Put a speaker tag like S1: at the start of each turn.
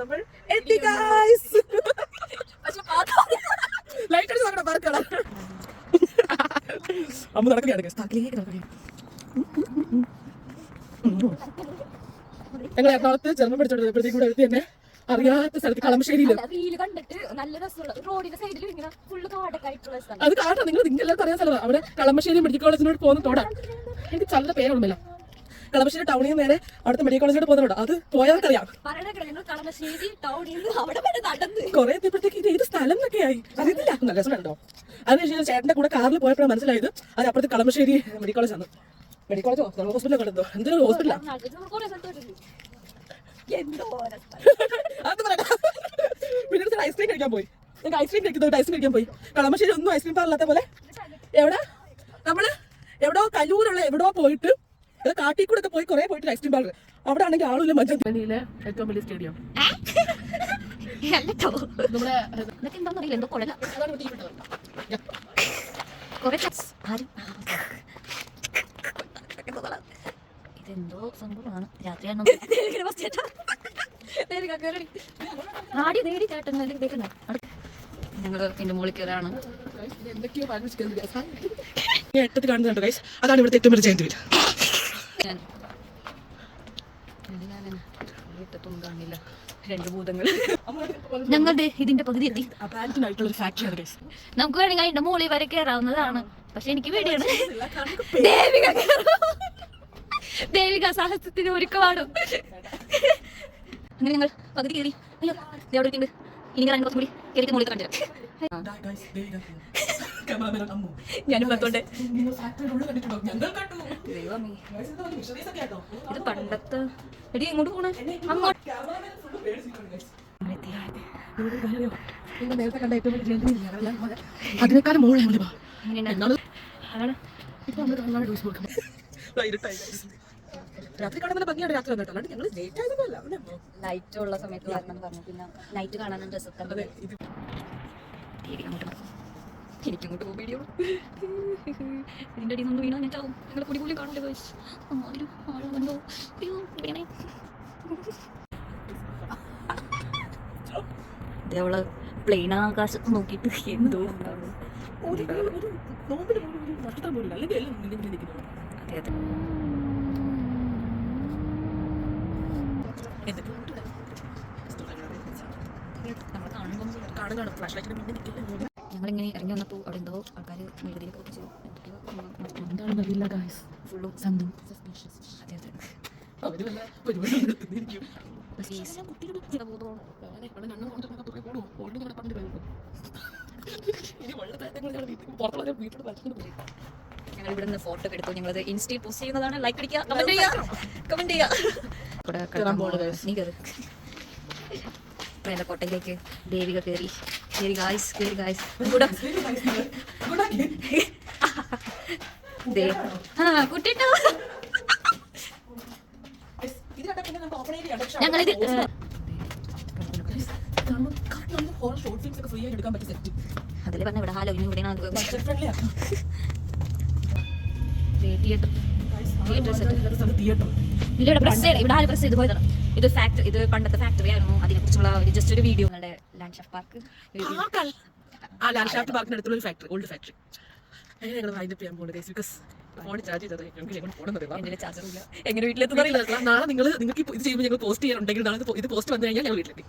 S1: നമ്മൾ എത്തി guys. Light അടിച്ച് നോക്കണം പറക്കണം. അമ്മ നടക്കുകയാണ് ഗൈസ്. താക്കിലേക്ക് നടക്കുകയാണ്. ഞങ്ങൾ എറണാകുളത്ത് ജർമ്മൻ പഠിച്ചോണ്ടിരുന്നപ്പോഴത്തേക്ക് കൂടെ എത്തി തന്നെ അറിയാത്ത സ്ഥലത്ത് കളമശ്ശേരിയിൽ അത് കാട്ടാ. നിങ്ങൾ എല്ലാവർക്കും അറിയാൻ സ്ഥലമാണ് അവിടെ. കളമശ്ശേരി മെഡിക്കൽ കോളേജിനോട് പോകുന്ന തോടാ. എനിക്ക് നല്ല പേരൊന്നുമില്ല. കളമശ്ശേരി ടൗണിൽ നിന്ന് നേരെ അവിടുത്തെ മെഡിക്കൽ കോളേജിലോട്ട് പോകുന്നുണ്ട്. അത് പോയാൽക്കറിയാം. കുറെ എത്തിയപ്പോഴത്തേക്ക് ഇത് ഏത് സ്ഥലം എന്നൊക്കെ ആയി അറിയത്തില്ല. നല്ല രസമുണ്ടോ. അതിനുശേഷം ചേട്ടന്റെ കൂടെ കാറിൽ പോയപ്പോഴാണ് മനസ്സിലായത് അത് അപ്പുറത്ത് കളമശ്ശേരി മെഡിക്കൽ കോളേജാണ്. മെഡിക്കൽ കോളേജോ ഹോസ്പിറ്റലൊക്കെ ഉണ്ടോ? എന്തൊരു ഹോസ്പിറ്റലാണ്. പിന്നെ ഐസ്ക്രീം കഴിക്കാൻ പോയി. ഞങ്ങൾക്ക് ഐസ്ക്രീം കഴിക്കുന്നത് ഐസ്ക്രീം കഴിക്കാൻ പോയി. കളമശ്ശേരി ഒന്നും ഐസ്ക്രീം പാറില്ലാത്ത പോലെ എവിടെ നമ്മള് എവിടോ കല്ലൂരുള്ള എവിടോ പോയിട്ട് കാട്ടിക്കൂടെ പോയി കുറെ പോയിട്ട് ഐസ്ക്രീം പാർക്ക്. അവിടെ ആണെങ്കിൽ ആളില്ല. മഞ്ചേരിയിലെ ഏറ്റവും വലിയ സ്റ്റേഡിയം
S2: ഇതെന്തോ സംഭവമാണ്. രാത്രിയാണ് ഞങ്ങള് എന്റെ മുകളിൽ കയറാണ്.
S1: എട്ടത്തിൽ കാണുന്നുണ്ട് ഗൈസ്. അതാണ് ഇവിടുത്തെ ഏറ്റവും വലിയ ജയന്റ് വീൽ.
S2: കാണില്ല രണ്ട് ഭൂതങ്ങൾ. ഞങ്ങളുടെ ഇതിന്റെ പകുതി എത്തി. നമുക്ക് വേണമെങ്കിൽ അതിന്റെ മുകളിൽ വരെ കയറാവുന്നതാണ്. പക്ഷെ എനിക്ക് പേടിയാണ്. ദേവിക സാഹസത്തിന് ഒരുക്കമാണ്. അങ്ങനെ ഞങ്ങൾ പകുതി കയറി. അയ്യോ എവിടെ ഇരിക്കുന്നുണ്ട്. ഇനി ഞാൻ കുറച്ചും കൂടി കയറിയിട്ട് മുകളിൽ കണ്ടു. ഞാനും പത്തോട്ടെ. ഇത് പണ്ടത്തെ എടി എങ്ങോട്ട് പോണേ? അങ്ങോട്ട്.
S1: അതിനേക്കാളും മോളെ രാത്രി കാണുന്ന ഭംഗിയാണ്. രാത്രി വന്നിട്ട് അല്ലാണ്ട് ഞങ്ങൾ ലേറ്റ് ആയതൊന്നുമല്ല.
S2: ലൈറ്റ് ഉള്ള സമയത്ത് വരണം പറഞ്ഞു. പിന്നെ നൈറ്റ് കാണാനും രസത്തെ എനിക്കങ്ങോട്ട് പോകും. വീഡിയോ ഇതിൻ്റെ അടിയിൽ നിന്ന് വീണാൽ ഞാൻ ചാവും. ഞങ്ങൾ കൂടി കൂടി കാണണ്ടേ ഗൈസ്. അതിലും ആളുണ്ടോ? അയ്യോ വീണേ. ഇതേവള് പ്ലെയിൻ ആകാശത്ത് നോക്കിയിട്ട് എന്തോ അതെ അതെ. ഞങ്ങളിങ്ങനെ ഇറങ്ങി വന്നപ്പോൾ അവിടെ എന്തോ ആൾക്കാർ മെഴുകുതിരിയൊക്കെ പൊട്ടിച്ചു. ഫുള്ളും അതെ ഞങ്ങൾ ഇവിടെ നിന്ന് ഫോട്ടോ ഒക്കെ എടുത്തു. ഞങ്ങളത് ഇൻസ്റ്റയിൽ പോസ്റ്റ് ചെയ്യുന്നതാണ്. ലൈക്ക് അടിക്കുക, കമന്റ് ചെയ്യുക. നീ കയറി കോട്ടയിലേക്ക് ദേവിക കയറി. കേറി ഗായ്സ്. കുട്ടിട്ടോ ഞങ്ങളിത് അതിൽ പറഞ്ഞ ഇവിടെ ഹാലോ ഇവിടെ പ്രസ് ചെയ്ത് പോയതാണ്. ഇത് ഫാക്ടറി, ഇത് പണ്ടത്തെ ഫാക്ടറി ആയിരുന്നു. അതിനെ കുറിച്ചുള്ള ജസ്റ്റ് ഒരു വീഡിയോ. ഞങ്ങളുടെ ലാൻഡ്ഷാഫ്റ്റ് പാർക്ക്
S1: പാർക്കിനടുത്തുള്ള ഒരു ഫാക്ടറി, ഓൾഡ് ഫാക്ടറി. അങ്ങനെ ഞങ്ങൾ വൈൻഡപ്പ് ചെയ്യാൻ പോകുന്നത് ബിക്കോസ് ഫോൺ ചാർജ് ചെയ്തത് എങ്ങനെ ചാർജറില്ല. എങ്ങനെ വീട്ടിലെത്തുന്നറിയില്ല. നാളെ നിങ്ങൾക്ക് ഇത് ചെയ്യുമ്പോൾ ഞങ്ങൾ പോസ്റ്റ് ചെയ്യാനുണ്ടെങ്കിൽ നാളെ ഇത് പോസ്റ്റ് വന്നു കഴിഞ്ഞാൽ ഞങ്ങൾ വീട്ടിലെത്തി.